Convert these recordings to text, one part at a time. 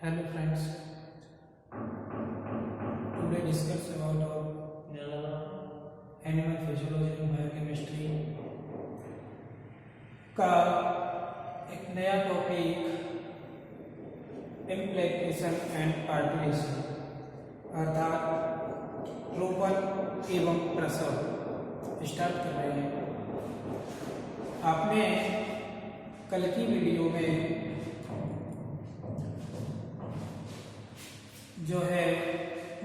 Hello friends, today discuss about animal physiology and biochemistry का एक नया टॉपिक इम्प्लीकेशन एंड आर्टिफिशियल अर्थात रोपण एवं प्रसव स्टार्ट कर रहे हैं। आपने कल की वीडियो में जो है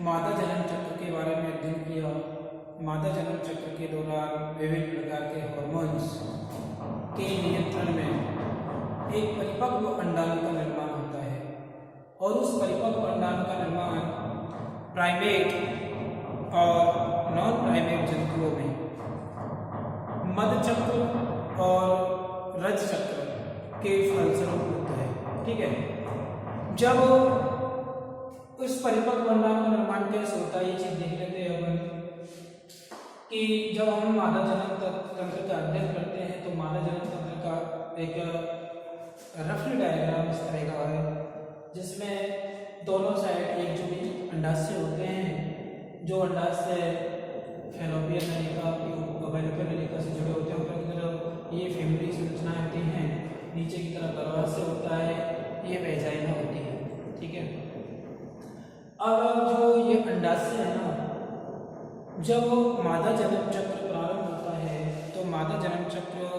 मादा जनन चक्र के बारे में अध्ययन किया। मादा जनन चक्र के दौरान विभिन्न प्रकार के हार्मोन्स के नियंत्रण में एक परिपक्व अंडाणु का निर्माण होता है और उस परिपक्व अंडाणु का निर्माण प्राइमेट और नॉन प्राइमेट जंतुओं में मध चक्र और रज चक्र के फलस्वरूप होता है। ठीक है, जब उस परिपक्व अंडाणु का निर्माण कैसे होता है ये चीज देख लेते हैं अपन कि जब हम मादा जनन तंत्र का अध्ययन करते हैं तो मादा जनन तंत्र का एक रफली डायग्राम इस तरह का है जिसमें दोनों साइड एक जो भी अंडाशय होते हैं, जो अंडाशय फैलोपियन नलिका वैलोपियन नलिका से जुड़े होते हैं, ऊपर की तरफ ये फैमिली संरचनाएं होती हैं, नीचे की तरफ गर्भाशय होता है, ये वेजाइना होती है। ठीक है, अब जो ये अंडाशय है ना, जब मादा जनन चक्र प्रारंभ होता है तो मादा जनन चक्र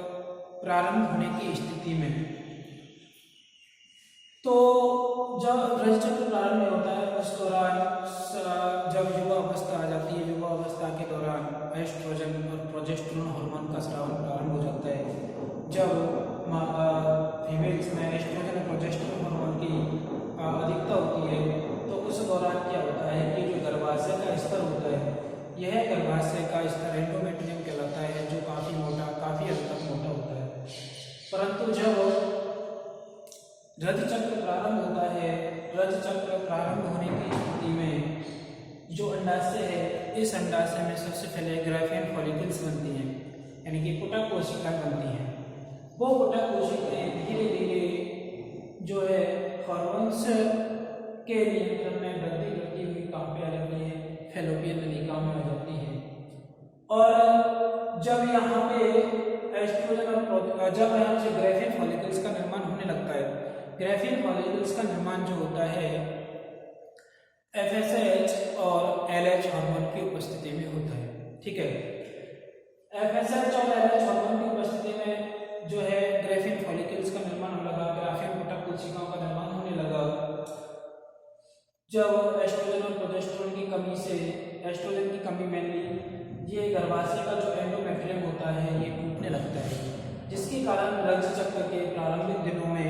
प्रारंभ होने की स्थिति में तो जब रज चक्र प्रारंभ होता है उस दौरान जब युवा अवस्था आ जाती है, युवा अवस्था के दौरान एस्ट्रोजन और प्रोजेस्टेरोन हार्मोन का स्राव प्रारंभ हो जाता है। जब फीमेल्स में एस्ट्रोजन और प्रोजेस्टेरोन हार्मोन की अधिकता होती है तो उस दौरान क्या होता है कि जो गर्भाशय का स्तर होता है, यह गर्भाशय का स्तर एंडोमेट्रियम कहलाता है, जो काफी मोटा, काफी हद तक मोटा होता है। परंतु जब रज चक्र प्रारंभ होता है, रज चक्र प्रारंभ होने की स्थिति में जो अंडाशय है, इस अंडाशय में सबसे पहले ग्राफियन फॉलिकल्स बनती हैं, यानी कि पुटक कोशिकाएं बनती हैं। वो पुटक कोशिकाएं धीरे धीरे जो है हार्मोन्स के नियंत्रण में वृद्धि करती हुई कहाँ पे आ जाती है, फैलोपियन नलिका में आ जाती है। और जब यहाँ पे एस्ट्रोजन और जब यहाँ से ग्राफियन फॉलिकल्स का निर्माण होने लगता है, ग्राफियन फॉलिकल्स का निर्माण जो होता है FSH और LH हार्मोन की उपस्थिति में होता है। ठीक है, FSH और LH हार्मोन की उपस्थिति में जो है ग्राफियन फॉलिकल्स का निर्माण होने लगा, ग्राफियन पुटक कोशिकाओं का निर्माण होने लगा। जब एस्ट्रोजन और प्रोजेस्टेरोन की कमी से, एस्ट्रोजन की कमी मेनली ये गर्भाशय का जो एंडोमेट्रियम होता है ये टूटने लगता है, जिसके कारण रज चक्र के प्रारंभिक दिनों में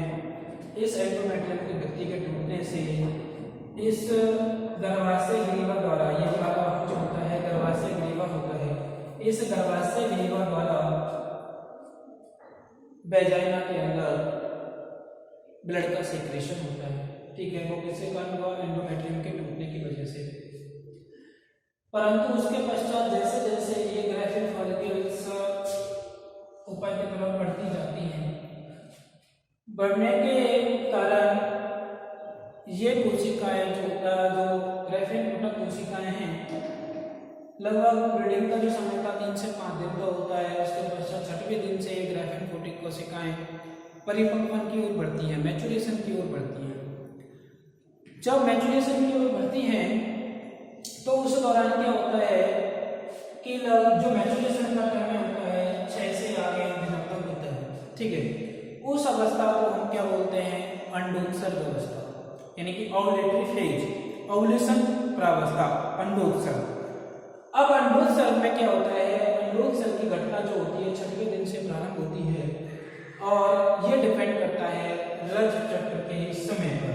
इस एंडोमेट्रियम की भित्ति के टूटने से इस गर्भाशय ग्रीवा द्वारा, ये वाला जो होता है गर्भाशय ग्रीवा होता है, इस गर्भाशय ग्रीवा द्वारा वेजाइना के अंदर ब्लड का सेक्रेशन होता है। ठीक है, वो किसके कारण हुआ, एंडोमेट्रियम के टूटने की वजह से। परंतु उसके पश्चात जैसे जैसे ये ग्राफियन फॉलिकल्स ऊपर की तरफ बढ़ती जाती हैं, बढ़ने के कारण ये कोशिकाएं जो ग्राफियन पुटक कोशिकाएं हैं, लगभग ब्रीडिंग का जो समय था 3 से 5 दिन का होता है। उसके पश्चात 6वें दिन से ये ग्राफियन पुटक कोशिकाएं परिपक्वन की ओर बढ़ती हैं, मैचुरेशन की ओर बढ़ती हैं। जब मैचुरेशन की ओर बढ़ती हैं तो उस दौरान क्या होता है कि जो मैचुरेशन का टाइम होता है 6 से आगे दिनों तक होता है। ठीक है, उस अवस्था को हम क्या बोलते हैं, अंडोत्सर्ग अवस्था, यानी कि ओव्यूलेटरी फेज, ओव्यूलेशन प्रावस्था, अंडोत्सर्ग। अब अंडोत्सर्ग में क्या होता है, अंडोत्सर्ग की घटना जो होती है 6वें दिन से प्रारंभ होती है और ये डिपेंड करता है रज चक्र के समय पर।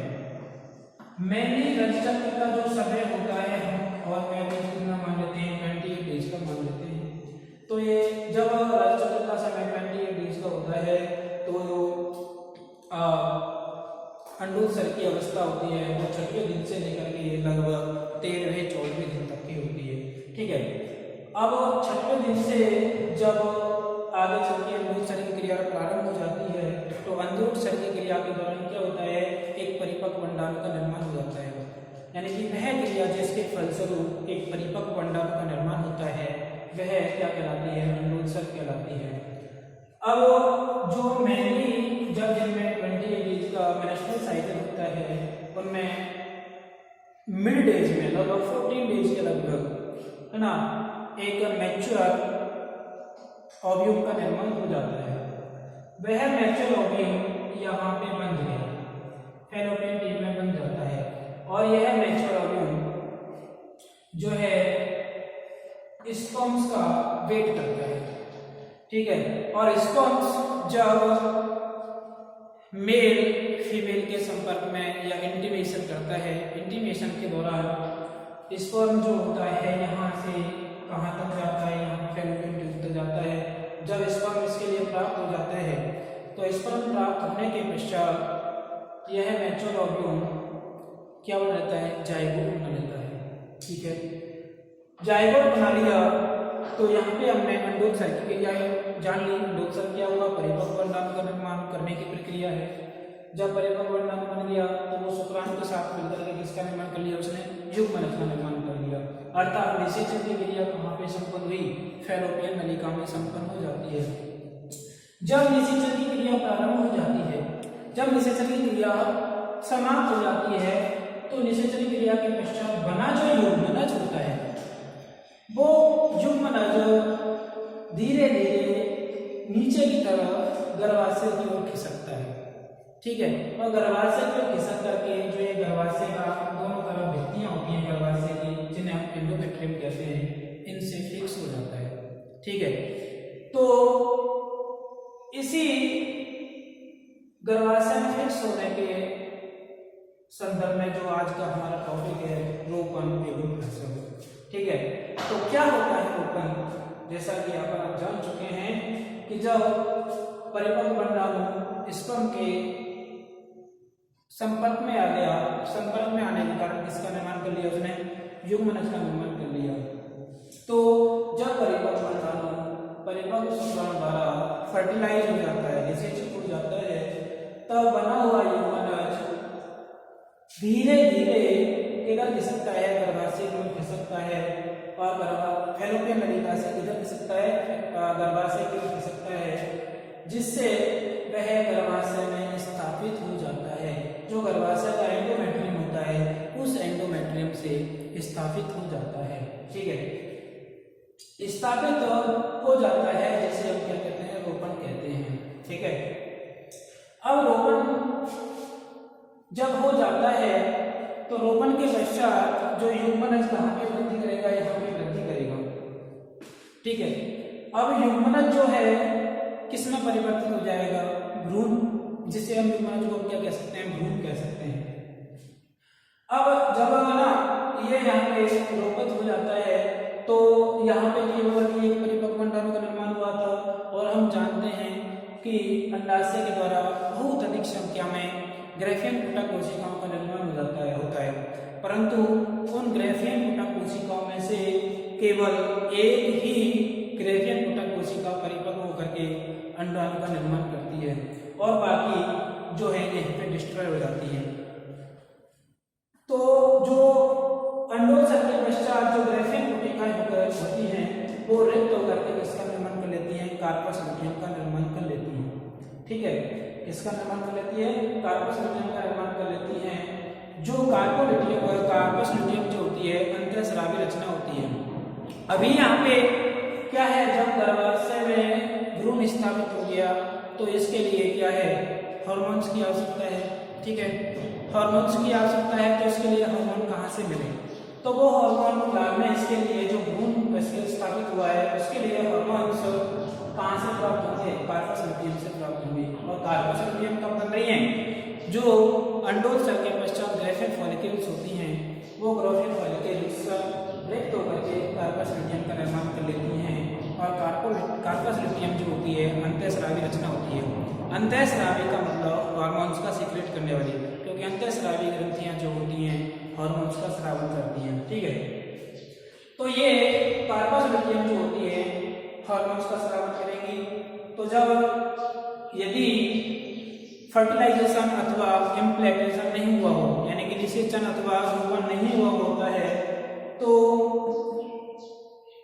मेनली रज चक्र का जो समय होता है हम और एवरेज कितना मान लेते हैं, 28 डेज का मान लेते हैं। तो ये जब रज चक्र का समय 28 डेज का होता है तो अंडोत्सर्ग की अवस्था होती है वो 6वें दिन से लेकर के लगभग 13वें-14वें दिन तक की होती है। ठीक है, अब 6वें दिन से जब आगे चल के अंडोत्सर्ग की क्रिया प्रारंभ हो जाती है तो अंडोत्सर्ग की क्रिया के दौरान क्या होता है, एक परिपक्व अंडाणु का निर्माण हो जाता है। यानी कि वह क्रिया जिसके फलस्वरूप एक परिपक्व अंडाणु का निर्माण होता है वह क्या कहलाती है? अंडोत्सर्ग कहलाती है। अब जो मेनली जब जिनमें 28 डेज का मेंस्ट्रुअल साइकिल होता है उनमें मिड एज में लगभग 14 डेज के लगभग है ना एक मैच्योर ओव्यूम का निर्माण हो जाता है। वह मैच्योर ओव्यूम यहाँ पे बन गया, फैलोपियन ट्यूब में बन जाता है और यह मैच्योर ओव्यूम जो है स्पर्म्स का वेट करता है, ठीक है। और स्पर्म्स जब मेल फीमेल के संपर्क में या इंटीमेशन करता है, इंटीमेशन के दौरान स्पर्म जो होता है यहाँ से कहाँ तक जाता है? यहाँ फैलोपियन ट्यूब तक जाता है। जब स्पर्म इसके लिए प्राप्त हो जाता है तो स्पर्म प्राप्त होने के पश्चात यह मैच्योर ओव्यूम क्या बना लेता है? जाइगोट बना लेता है, ठीक है। जाइगोट बना लिया तो यहाँ पे हमने अंडोत्सर्ग की क्रिया जान ली। अंडोत्सर्ग क्या हुआ? परिपक्व अंडाणु का निर्माण करने की प्रक्रिया है। जब परिपक्व अंडाणु बन गया तो वो शुक्राणु के साथ मिलकर के किसका निर्माण कर लिया? उसने युग्मनज का निर्माण कर लिया। अर्थात निषेचन की क्रिया कहाँ पे संपन्न हुई? फैलोपियन नलिका में संपन्न हो जाती है। जब निषेचन की क्रिया प्रारंभ हो जाती है, जब निषेचन की क्रिया समाप्त हो जाती है तो निषेचन क्रिया के पश्चात बना जो युग्मनज होता है वो युग्मनज धीरे धीरे नीचे की तरफ गर्भाशय की ओर खिसकता है, ठीक है। और गर्भाशय की ओर खिसक करके जो ये गर्भाशय का दोनों तरफ भित्तियां होती हैं गर्भाशय की, जिन्हें हम एंडोमेट्रियम कहते हैं, इनसे फिक्स हो जाता है, ठीक है। तो इसी गर्भाशय में फिक्स होने के संदर्भ में जो आज का हमारा टॉपिक है रोपण एवं प्रसव, ठीक है। तो क्या होता है रोपण? जैसा कि आप जान चुके हैं कि जब परिपक्व अंडाणु स्पर्म के संपर्क में आ गया, संपर्क में आने के कारण किसका निर्माण कर लिया? उसने युग्मनज का निर्माण कर लिया। तो जब परिपक्व अंडाणु परिपक्व शुक्राणु द्वारा फर्टिलाइज हो जाता है, निषेचित हो जाता है, तब बना हुआ युग्मनज धीरे धीरे इधर खिसकता है, गर्भाशय की ओर खिसकता है और फैलोपियन नलिका से इधर खिसकता है, गर्भाशय की ओर खिसकता है, जिससे वह गर्भाशय में स्थापित हो जाता है। जो गर्भाशय का एंडोमेट्रियम होता है उस एंडोमेट्रियम से स्थापित हो जाता है, ठीक है। स्थापित हो जाता है जैसे हम क्या कहते हैं? रोपण कहते हैं, ठीक है। अब रोपण जब हो जाता है तो रोपण के पश्चात जो युग्मनज कहाँ पे वृद्धि करेगा? यहाँ पे वृद्धि करेगा, ठीक है। अब युग्मनज जो है किसमें परिवर्तित हो जाएगा? भ्रूण, जिसे हम युग्मनज को क्या कह सकते हैं? भ्रूण कह सकते हैं। अब जब ना ये यहाँ पे रोपित हो जाता है तो यहाँ पे केवल एक परिपक्व अंडाणु का निर्माण हुआ था और हम जानते हैं कि अंडाशय के द्वारा बहुत अधिक संख्या में ग्रेफियन पुटक कोशिकाओं का निर्माण होता है, परंतु उन ग्रेफियन पुटक कोशिकाओं में से केवल एक ही ग्रेफियन पुटक कोशिका परिपक्व होकर के अंडाणु का निर्माण करती है और बाकी जो है यहीं पे डिस्ट्रॉय हो जाती है। तो जो अंडोत्सर्ग के पश्चात जो ग्रेफियन कोशिकाएं होती हैं वो रिक्त होकर के किसका निर्माण कर लेती हैं? कार्पस लुटियम का निर्माण कर लेती हैं, ठीक है। किसका निर्माण कर लेती है? कार्पस लुटियम का निर्माण कर लेती हैं। जो कार्पस लुटियम जो होती है अंतःस्रावी रचना होती है। अभी यहाँ पे क्या है? जब गर्भाशय में भ्रूण स्थापित हो गया तो इसके लिए क्या है? हार्मोन्स की आवश्यकता है, ठीक है। हार्मोन्स की आवश्यकता है तो इसके लिए हार्मोन कहाँ से मिले? तो वो हार्मोन लाने इसके लिए जो भ्रूण स्थापित हुआ है उसके लिए हार्मोन्स कहाँ से प्राप्त होंगे? कार्पस लुटियम से प्राप्त होंगे। और कार्पस लुटियम कब बन रही हैं? जो अंडोत्सर्ग के पश्चात ग्रेफियन फॉलिकल्स होती हैं वो ग्रेफियन फॉलिकल्स रिक्त होकर के कार्पस लुटियम का निर्माण कर लेती हैं और कार्पस लुटियम जो होती है अंतःस्रावी रचना होती है। अंतःस्रावी का मतलब हार्मोन्स का सीक्रेट करने वाली, क्योंकि अंतःस्रावी ग्रंथियां जो होती हैं हार्मोन्स का स्रावन करती हैं, ठीक है। तो ये कार्पस लुटियम जो होती है हार्मोन्स का स्रावन करेंगी। तो जब यदि फर्टिलाइजेशन अथवा इम्प्लांटेशन नहीं हुआ हो, यानी कि निषेचन अथवा रोपण नहीं हुआ होता है, तो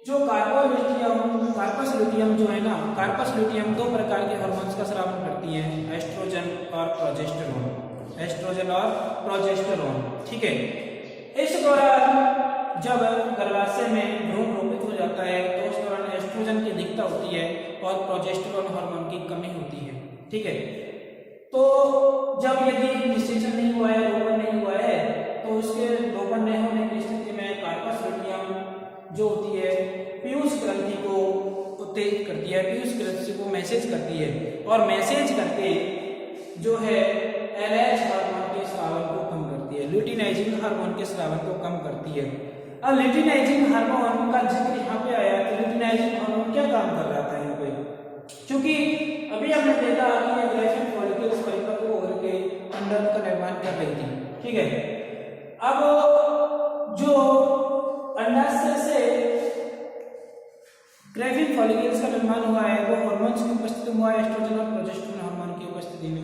जो कार्पस लुटियम जो है ना, कार्पस लुटियम दो प्रकार के हार्मोन्स का स्रावन करती है, एस्ट्रोजन और प्रोजेस्टेरोन, एस्ट्रोजन और प्रोजेस्टेरोन। ठीक है, इस दौरान जब गर्भाशय में भ्रूण रोपित हो जाता है तो उस दौरान एस्ट्रोजन की अधिकता होती है और प्रोजेस्टेरोन हार्मोन की कमी होती है। ठीक है, तो जब यदि निषेचन नहीं हुआ है, रोपण नहीं हुआ है, तो उसके रोपण नहीं होने की स्थिति में कार्पस लुटियम जो होती है पीयूष ग्रंथि को उत्तेजित करती है, पीयूष ग्रंथि को मैसेज करती है और मैसेज करके जो है एलएच हार्मोन के स्रावन को कम करती है, ल्यूटिनाइजिंग हार्मोन के स्रावन को कम करती है। अब ल्यूटिनाइजिंग हार्मोन का जिक्र यहाँ पे आया तो ल्यूटिनाइजिंग हार्मोन क्या काम कर रहा था यहाँ पे, क्योंकि अभी हमने देखा कि ये ग्रेफिन फॉलिकल्स परिपक्व होकर के अंडन का निर्माण कर रही थी। ठीक है, अब जो अंडाशय से ग्रेफिन फॉलिकल्स का निर्माण हुआ है वो हार्मोन्स की उपस्थिति में हुआ है, एस्ट्रोजन और प्रोजेस्टेरोन हार्मोन की उपस्थिति में।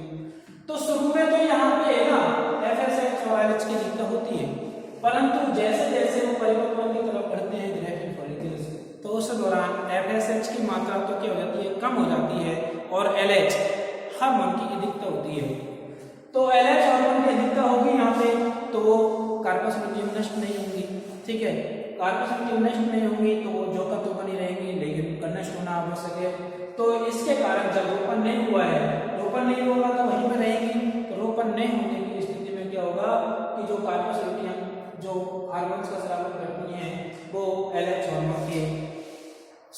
तो शुरू में तो यहाँ पे है ना एफएसएच और एलएच की अधिकता होती है, परंतु जैसे जैसे वो परिपक्व की तरफ बढ़ते हैं ग्रेफिन फॉलिकल्स, तो उस दौरान एफएसएच की मात्रा तो क्या हो जाती है, कम हो जाती है और एलएच हार्मोन की अधिकता होती है। तो एलएच हार्मोन की अधिकता होगी यहाँ पे, तो वो कार्पस लुटियम नष्ट नहीं होंगी। ठीक है, कार्पस लुटियम नष्ट नहीं होंगी तो वो जो का तो बनी रहेंगी, लेकिन उनका नष्ट होना आवश्यक है। तो इसके कारण जब रोपण नहीं हुआ है, रोपण नहीं होगा तो वहीं पर रहेंगी, तो रोपण नहीं होने की स्थिति में क्या होगा कि जो कार्पस लुटियम जो हार्मोन्स का स्रावन करती हैं वो एलएच हार्मोन के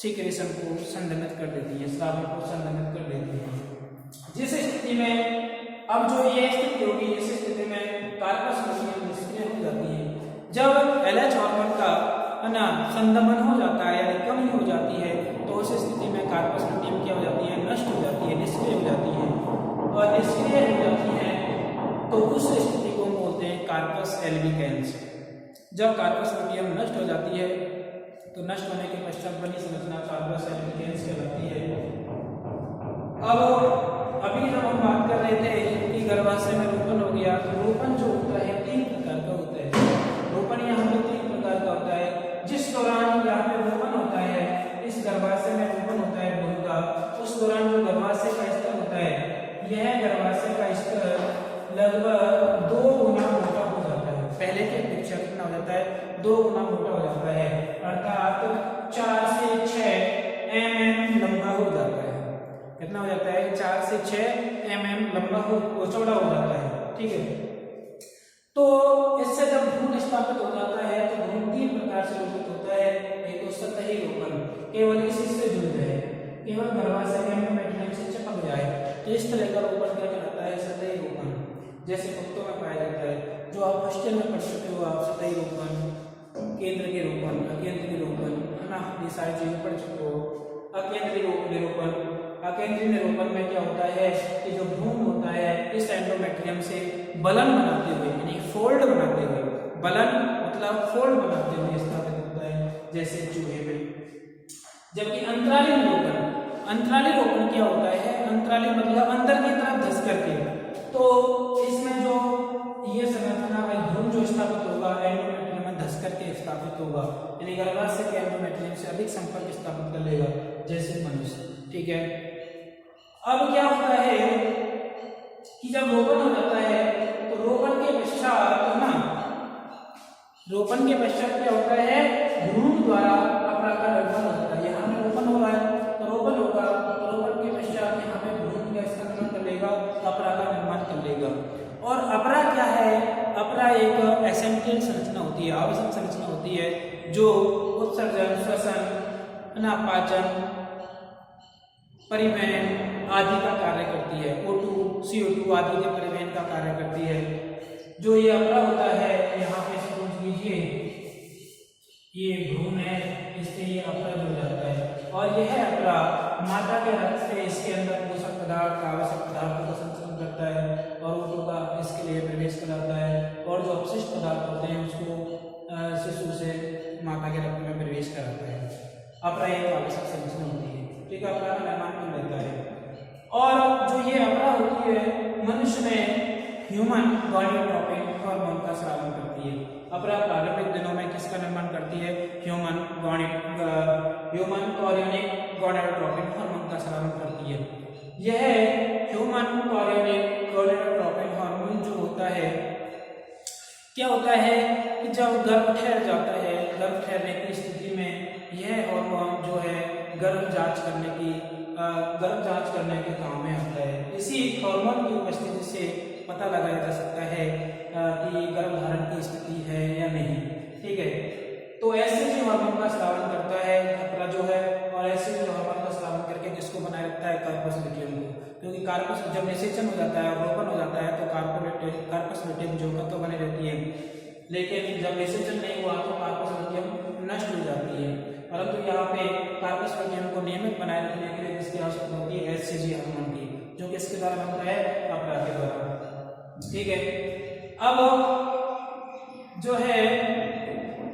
सीक्रेशन को संदमित कर देती है, स्रावन को संदमित कर देती है। जिस स्थिति में अब जो ये स्थिति होगी, इस स्थिति में कार्पस लुटियम निष्क्रिय हो जाती है। जब एलएच हार्मोन का ना संदमन हो जाता है यानी कमी हो जाती है, तो उस स्थिति में कार्पस लुटियम क्या हो जाती है, नष्ट हो जाती है, निष्क्रिय हो जाती है। और निष्क्रिय हो जाती है तो उस स्थिति को बोलते हैं कार्पस एल्बिकेंस। जब कार्पस लुटियम नष्ट हो जाती है तो नष्ट होने के पश्चात बनी संरचना कार्पस एल्बिकेंस कहलाती है। अब अभी जब हम बात कर रहे थे कि गर्भाशय में रोपण हो गया, तो रोपण जो होता है 3 प्रकार का होता है। रोपण यहाँ पे 3 प्रकार का होता है। जिस दौरान यहाँ पे रोपण होता है, इस गर्भाशय में रोपण होता है भ्रूण का, उस दौरान जो गर्भाशय का स्तर होता है, यह गर्भाशय का स्तर लगभग 2 गुना मोटा हो जाता है। पहले के अपेक्षा कितना हो जाता है, 2 गुना मोटा हो जाता है, अर्थात 4 से 6 mm लंबा हो जाता है। कितना हो जाता है, 4 से 6 mm लंबा हो चौड़ा हो जाता है। ठीक है, तो इससे जब भ्रूण स्थापित हो जाता है तो भ्रूण 3 प्रकार से रोपित होता है। एक तो सतही रोपण, केवल इसी से जुड़ जाए, केवल गर्भाशय के एंडोमेट्रियम से चिपक जाए, तो इस तरह का रोपण क्या कहलाता है, सतही रोपण, जैसे कुत्तों में पाया जाता है। जो आप हॉस्टल में पढ़ सकते हो, आप सतही रोपण, केंद्र के रोपण, अकेंद्रीय रोपण, है ना, ये सारी चीजें पढ़ चुके हो। अकेंद्रीय रोपण, अकेंद्रीय निरूपण में क्या होता है कि जो भ्रूण होता है इस एंडोमेट्रियम से बलन बनाते हुए यानी फोल्ड बनाते हुए, बलन मतलब फोल्ड बनाते हुए स्थापित होता है, जैसे चूहे में। जबकि अंतराली रोपण, अंतराली रोपण क्या होता है, अंतराली मतलब अंदर की तरफ धस करके, तो इसमें जो ये संरचना भ्रूण जो स्थापित होगा एंडोमेट्रियम में धस करके स्थापित होगा, यानी गर्भाशय के एंडोमेट्रियम से अधिक संपर्क स्थापित कर लेगा, जैसे मनुष्य। ठीक है, अब क्या होता है कि जब रोपण हो जाता है तो रोपण के पश्चात ना, रोपण के पश्चात क्या होता है, भ्रूण द्वारा अपराग निर्माण होता है। यहाँ पे रोपण हो रहा है तो रोपण होगा, तो रोपण के पश्चात यहाँ पे भ्रूण का संक्रमण कर लेगा, अपराग का निर्माण कर लेगा। और अपरा क्या है, अपरा एक एसेंशियल संरचना होती है, आवश्यक संरचना होती है, जो उत्सर्जन, श्वसन, पाचन, परिवहन आदि का कार्य करती है। O2, CO2 आदि के परिवहन का कार्य करती है। जो ये अपरा होता है, यहाँ पे समझ लीजिए ये भ्रूण है, इससे ये अपरा जुड़ जाता है और यह अपरा माता के रक्त से इसके अंदर पोषक पदार्थ, आवश्यक पदार्थों का संचरण करता है और O2 का इसके लिए प्रवेश कराता है, और जो अपशिष्ट पदार्थ होते हैं उसको शिशु से माता के रक्त में प्रवेश कराता है। अपरा एक आवश्यक संरचना होती है। ठीक है, अपरा का निर्माण कर लेता है। और जो ये अपरा होती है मनुष्य में ह्यूमन गॉनियोट्रोपिन हार्मोन का स्रावन करती है। अपरा प्रारंभिक दिनों में किसका निर्माण करती है? ह्यूमन कोरियोनिक गॉनियोट्रोपिन हार्मोन का स्रावन करती है। यह ह्यूमन कोरियोनिक गॉनियोट्रोपिन हार्मोन जो होता है, क्या होता है कि जब गर्भ ठहर जाता है, गर्भ ठहरने की स्थिति में यह हार्मोन जो है गर्भ जांच करने के काम में आता है। इसी हार्मोन की उपस्थिति से पता लगाया जा सकता है कि गर्भधारण की स्थिति है या नहीं। ठीक है, तो एससीजी हार्मोन का स्रावन करता है अपरा जो है, और एससीजी हार्मोन का स्रावन करके किसको बनाए रखता है? कार्पस लुटियम को, क्योंकि कार्पस जब निषेचन हो जाता है, अवरोपण हो जाता है, तो कार्पस लुटियम जो है तो बनी रहती है, लेकिन जब निषेचन नहीं हुआ तो कार्पस लुटियम नष्ट हो जाती है। परंतु यहाँ पे कार्पस लुटियम को नियमित बनाए रखने के लिए किसकी आवश्यकता होती है? एससीजी हार्मोन की, जो किसके द्वारा बनता है? अपरा के द्वारा। ठीक है, अब जो है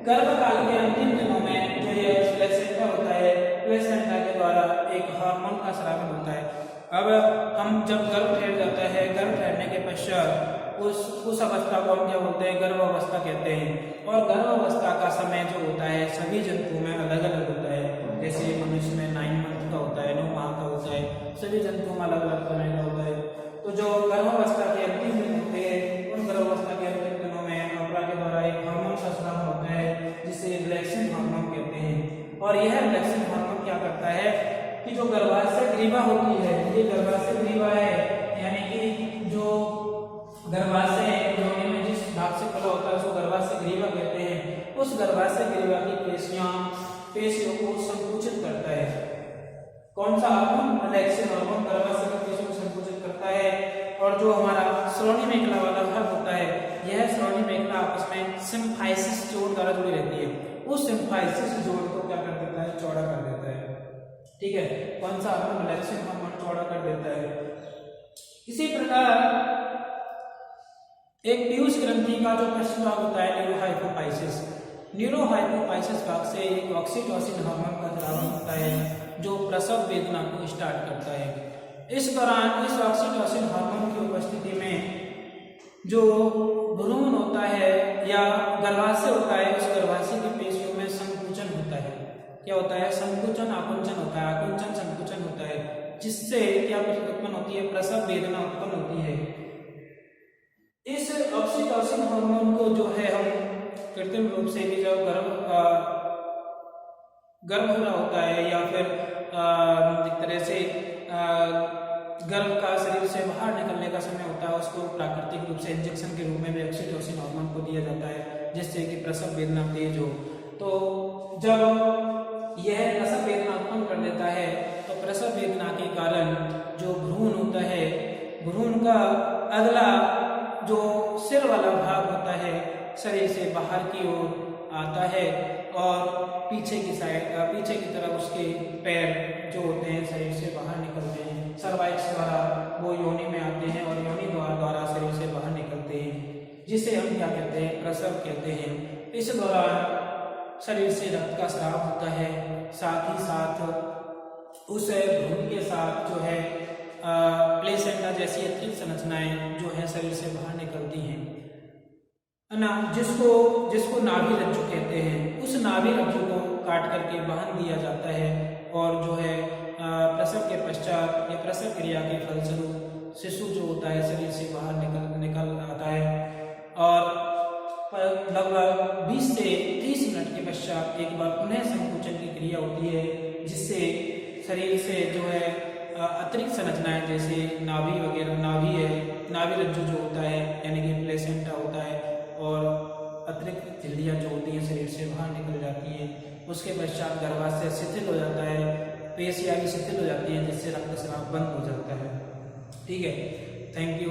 गर्भकाल के अंतिम दिनों में जो ये प्लेसेंटा होता है, प्लेसेंटा के द्वारा एक हार्मोन का स्रावन होता है। अब हम जब गर्भ ठहर जाता है, गर्भ ठहरने के पश्चात उस अवस्था को हम क्या बोलते हैं? गर्भावस्था कहते हैं। और गर्भावस्था का समय जो होता है सभी जंतुओं में अलग अलग होता है। जैसे मनुष्य में 9 मंथ का होता है, 9 माह का होता है, सभी जंतुओं में अलग अलग समय का होता है। तो जो गर्भावस्था के अंतिम दिन होते हैं, उन गर्भावस्था के अंतिम दिनों में अपरा के द्वारा एक हार्मोन का स्राव होता है जिसे रिलैक्सिन हार्मोन कहते हैं। और यह रिलैक्सिन हार्मोन क्या करता है कि जो गर्भाशय ग्रीवा होती है, ये गर्भाशय ग्रीवा है, यानी कि जो गर्भाशय योनि में जिस भाग से खुला होता है उसको गर्भाशय ग्रीवा कहते हैं। उस गर्भाशय ग्रीवा की पेशियों को संकुचित करता है। कौन सा हार्मोन? रिलैक्सिन हार्मोन गर्भाशय की पेशियों को संकुचित करता है। और जो हमारा श्रोणि मेखला वाला भाग होता है, यह श्रोणि मेखला आपस में सिम्फाइसिस जोड़ द्वारा जुड़ी रहती है। उस सिम्फाइसिस जोड़ को क्या कर देता है? चौड़ा कर देता है। ठीक है, कौन सा हार्मोन? रिलैक्सिन हार्मोन चौड़ा कर देता है। इसी प्रकार एक पीयूष ग्रंथि का जो पश्चिम भाग होता है न्यूरोहाइपोफाइसिस भाग से एक ऑक्सीटोसिन हार्मोन का स्रावन होता है जो प्रसव वेदना को स्टार्ट करता है। इस दौरान इस ऑक्सीटोसिन हार्मोन की उपस्थिति में जो भ्रूण होता है या गर्भाशय होता है, उस गर्भाशय की पेशियों में संकुचन होता है। क्या होता है? संकुचन आकुंचन होता है, आकुंचन संकुचन होता है, जिससे क्या उत्पन्न होती है? प्रसव वेदना उत्पन्न होती है। इस ऑक्सीटोसिन हार्मोन को जो है हम कृत्रिम रूप से भी जब गर्भ हो रहा होता है या फिर एक तरह से गर्भ का शरीर से बाहर निकलने का समय होता है, उसको प्राकृतिक रूप से इंजेक्शन के रूप में भी ऑक्सीटोसिन हार्मोन को दिया जाता है, जिससे कि प्रसव वेदना तेज हो। तो जब यह प्रसव वेदना उत्पन्न कर देता है, तो प्रसव वेदना के कारण जो भ्रूण होता है, भ्रूण का अगला जो सिर वाला भाग होता है शरीर से बाहर की ओर आता है और पीछे की तरफ उसके पैर जो होते हैं शरीर से बाहर निकलते हैं। सर्वाइक्स द्वारा वो योनि में आते हैं और योनि द्वारा शरीर से बाहर निकलते हैं, जिसे हम क्या कहते हैं? प्रसव कहते हैं। इस दौरान शरीर से रक्त का स्राव होता है, साथ ही साथ उस भ्रूण के साथ जो है प्लेसेंटा जैसी अतिरिक्त संरचनाएं जो है शरीर से बाहर निकलती हैं ना, जिसको नाभि रज्जु कहते हैं। उस नाभि रज्जु को काट करके बांध दिया जाता है और जो है प्रसव के पश्चात या प्रसव क्रिया के फलस्वरूप शिशु जो होता है शरीर से बाहर निकल आता है और लगभग 20 से 30 मिनट के पश्चात एक बार पुनः संकुचन की क्रिया होती है, जिससे शरीर से जो है अतिरिक्त संरचनाएं जैसे नाभि वगैरह, नाभि रज्जु जो होता है यानी कि प्लेसेंटा होता है और अतिरिक्त झिल्लियाँ जो होती हैं शरीर से बाहर निकल जाती हैं। उसके पश्चात गर्भाशय शिथिल हो जाता है, पेशियाँ भी शिथिल हो जाती हैं, जिससे रक्तस्राव बंद हो जाता है। ठीक है, थैंक यू।